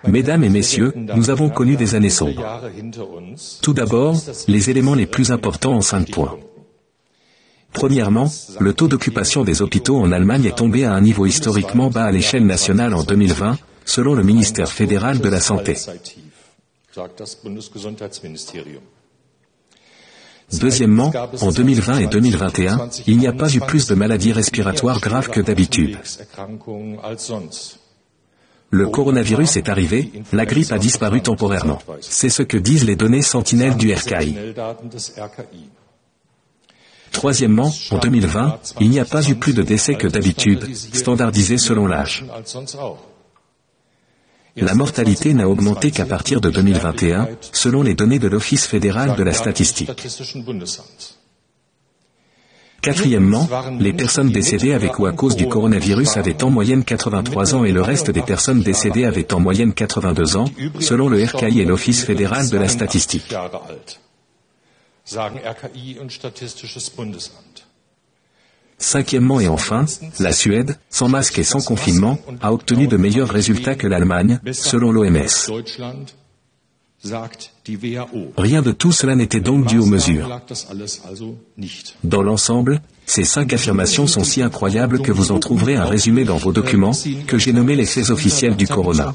Mesdames et messieurs, nous avons connu des années sombres. Tout d'abord, les éléments les plus importants en 5 points. Premièrement, le taux d'occupation des hôpitaux en Allemagne est tombé à un niveau historiquement bas à l'échelle nationale en 2020, selon le ministère fédéral de la Santé. Deuxièmement, en 2020 et 2021, il n'y a pas eu plus de maladies respiratoires graves que d'habitude. Le coronavirus est arrivé, la grippe a disparu temporairement. C'est ce que disent les données sentinelles du RKI. Troisièmement, en 2020, il n'y a pas eu plus de décès que d'habitude, standardisés selon l'âge. La mortalité n'a augmenté qu'à partir de 2021, selon les données de l'Office fédéral de la statistique. Quatrièmement, les personnes décédées avec ou à cause du coronavirus avaient en moyenne 83 ans et le reste des personnes décédées avaient en moyenne 82 ans, selon le RKI et l'Office fédéral de la statistique. Cinquièmement et enfin, la Suède, sans masque et sans confinement, a obtenu de meilleurs résultats que l'Allemagne, selon l'OMS. Rien de tout cela n'était donc dû aux mesures. Dans l'ensemble, ces 5 affirmations sont si incroyables que vous en trouverez un résumé dans vos documents, que j'ai nommé les faits officiels du corona.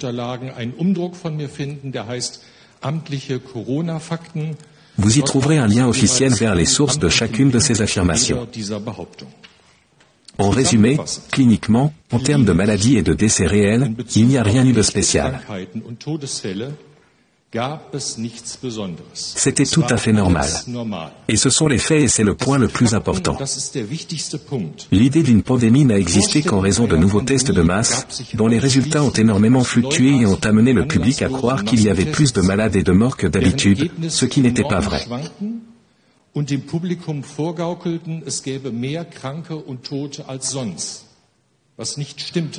Vous y trouverez un lien officiel vers les sources de chacune de ces affirmations. En résumé, cliniquement, en termes de maladies et de décès réels, il n'y a rien eu de spécial. C'était tout à fait normal. Et ce sont les faits et c'est le point le plus important. L'idée d'une pandémie n'a existé qu'en raison de nouveaux tests de masse, dont les résultats ont énormément fluctué et ont amené le public à croire qu'il y avait plus de malades et de morts que d'habitude, ce qui n'était pas vrai.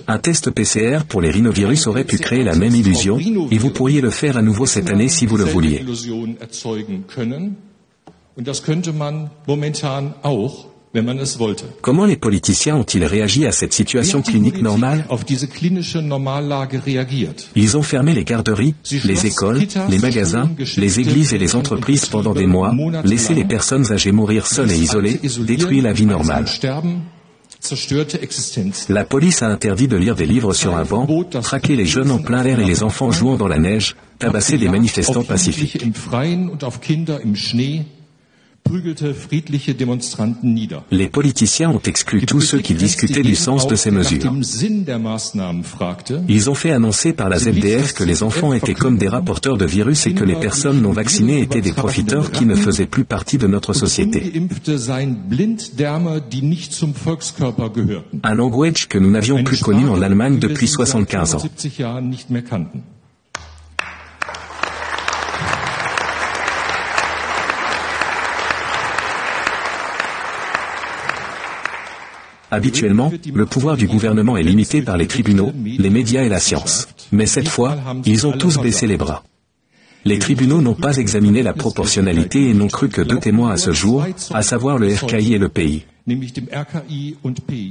Un test PCR pour les rhinovirus aurait pu créer la même illusion, et vous pourriez le faire à nouveau cette année si vous le vouliez. Comment les politiciens ont-ils réagi à cette situation clinique normale? Ils ont fermé les garderies, les écoles, les magasins, les églises et les entreprises pendant des mois, laissé les personnes âgées mourir seules et isolées, détruit la vie normale. La police a interdit de lire des livres sur un banc, traqué les jeunes en plein air et les enfants jouant dans la neige, tabassé des manifestants pacifiques. Les politiciens ont exclu tous ceux qui discutaient du sens de ces mesures. Ils ont fait annoncer par la ZDF que les enfants étaient comme des rapporteurs de virus et que les personnes non vaccinées étaient des profiteurs qui ne faisaient plus partie de notre société. Un language que nous n'avions plus connu en Allemagne depuis 75 ans. Habituellement, le pouvoir du gouvernement est limité par les tribunaux, les médias et la science. Mais cette fois, ils ont tous baissé les bras. Les tribunaux n'ont pas examiné la proportionnalité et n'ont cru que 2 témoins à ce jour, à savoir le RKI et le PI.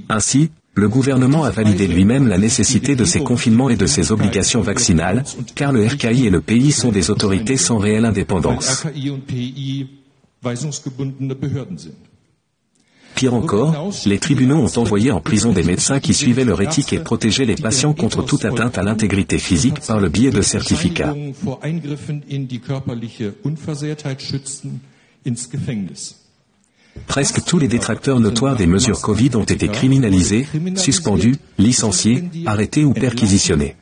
Ainsi, le gouvernement a validé lui-même la nécessité de ces confinements et de ces obligations vaccinales, car le RKI et le PI sont des autorités sans réelle indépendance. Pire encore, les tribunaux ont envoyé en prison des médecins qui suivaient leur éthique et protégeaient les patients contre toute atteinte à l'intégrité physique par le biais de certificats. Presque tous les détracteurs notoires des mesures Covid ont été criminalisés, suspendus, licenciés, arrêtés ou perquisitionnés.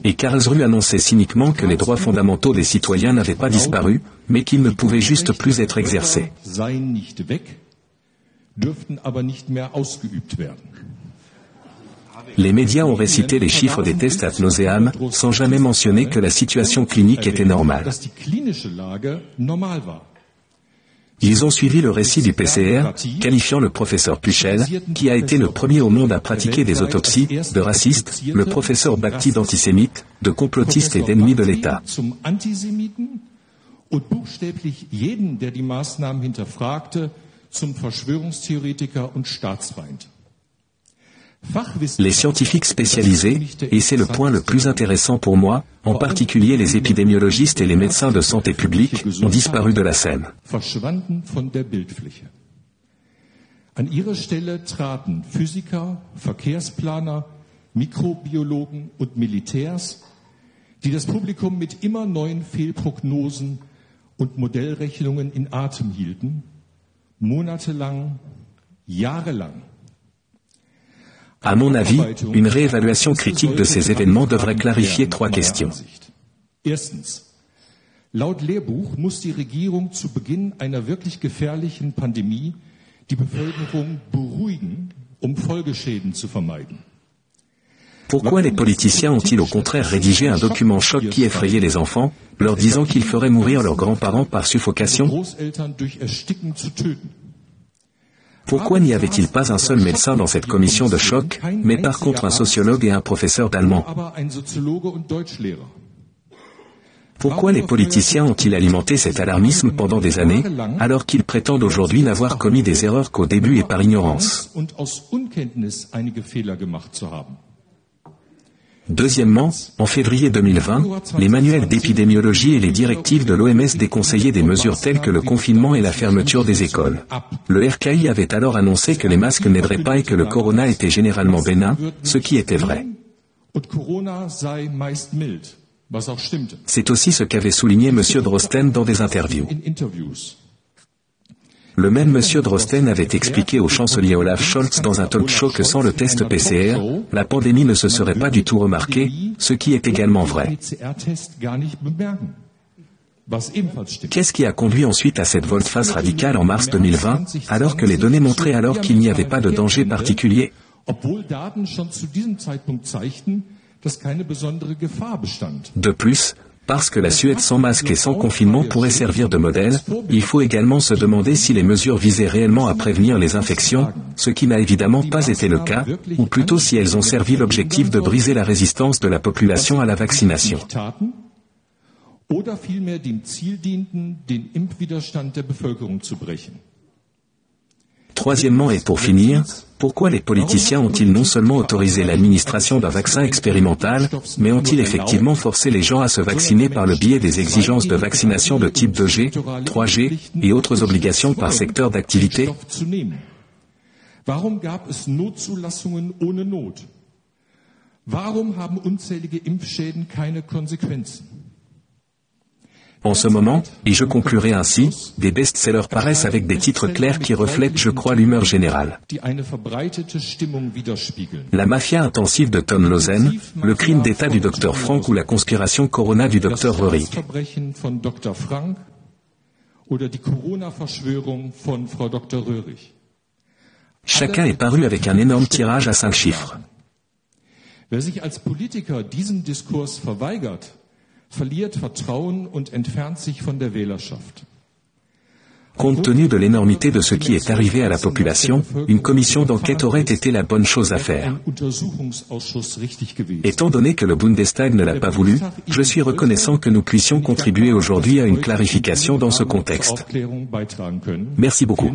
Et Karlsruhe annonçait cyniquement que les droits fondamentaux des citoyens n'avaient pas disparu, mais qu'ils ne pouvaient juste plus être exercés. Les médias ont récité les chiffres des tests ad nauseam, sans jamais mentionner que la situation clinique était normale. Ils ont suivi le récit du PCR, qualifiant le professeur Puchel, qui a été le premier au monde à pratiquer des autopsies, de raciste, le professeur Bhakti d'antisémite, de complotiste et d'ennemi de l'État. Les scientifiques spécialisés, et c'est le point le plus intéressant pour moi, en particulier les épidémiologistes et les médecins de santé publique, ont disparu de la scène. An ihre Stelle traten Physiker, Verkehrsplaner, Mikrobiologen und Militärs, die das Publikum mit immer neuen Fehlprognosen und Modellrechnungen in Atem hielten, monatelang, jahrelang. À mon avis, une réévaluation critique de ces événements devrait clarifier 3 questions. Erstens. Laut Lehrbuch muss die Regierung zu Beginn einer wirklich gefährlichen Pandemie die Bevölkerung beruhigen, um Folgeschäden zu vermeiden. Pourquoi les politiciens ont-ils au contraire rédigé un document choc qui effrayait les enfants, leur disant qu'ils feraient mourir leurs grands-parents par suffocation? Pourquoi n'y avait-il pas un seul médecin dans cette commission de choc, mais par contre un sociologue et un professeur d'allemand? Pourquoi les politiciens ont-ils alimenté cet alarmisme pendant des années, alors qu'ils prétendent aujourd'hui n'avoir commis des erreurs qu'au début et par ignorance? Deuxièmement, en février 2020, les manuels d'épidémiologie et les directives de l'OMS déconseillaient des mesures telles que le confinement et la fermeture des écoles. Le RKI avait alors annoncé que les masques n'aideraient pas et que le corona était généralement bénin, ce qui était vrai. C'est aussi ce qu'avait souligné M. Drosten dans des interviews. Le même M. Drosten avait expliqué au chancelier Olaf Scholz dans un talk show que sans le test PCR, la pandémie ne se serait pas du tout remarquée, ce qui est également vrai. Qu'est-ce qui a conduit ensuite à cette volte-face radicale en mars 2020, alors que les données montraient alors qu'il n'y avait pas de danger particulier? De plus, parce que la Suède sans masque et sans confinement pourrait servir de modèle, il faut également se demander si les mesures visaient réellement à prévenir les infections, ce qui n'a évidemment pas été le cas, ou plutôt si elles ont servi l'objectif de briser la résistance de la population à la vaccination. Troisièmement et pour finir, pourquoi les politiciens ont-ils non seulement autorisé l'administration d'un vaccin expérimental, mais ont-ils effectivement forcé les gens à se vacciner par le biais des exigences de vaccination de type 2G, 3G et autres obligations par secteur d'activité? Warum gab es Notzulassungen ohne Not? Warum haben unzählige Impfschäden keine Konsequenzen? En ce moment, et je conclurai ainsi, des best-sellers paraissent avec des titres clairs qui reflètent, je crois, l'humeur générale. La mafia intensive de Tom Lausen, le crime d'État du Dr Frank ou la conspiration Corona du Dr Röhrig. Chacun est paru avec un énorme tirage à 5 chiffres. Wer sich als Politiker diesem Diskurs verweigert, verliert Vertrauen und entfernt sich von der Wählerschaft. Compte tenu de l'énormité de ce qui est arrivé à la population, une commission d'enquête aurait été la bonne chose à faire. Étant donné que le Bundestag ne l'a pas voulu, je suis reconnaissant que nous puissions contribuer aujourd'hui à une clarification dans ce contexte. Merci beaucoup.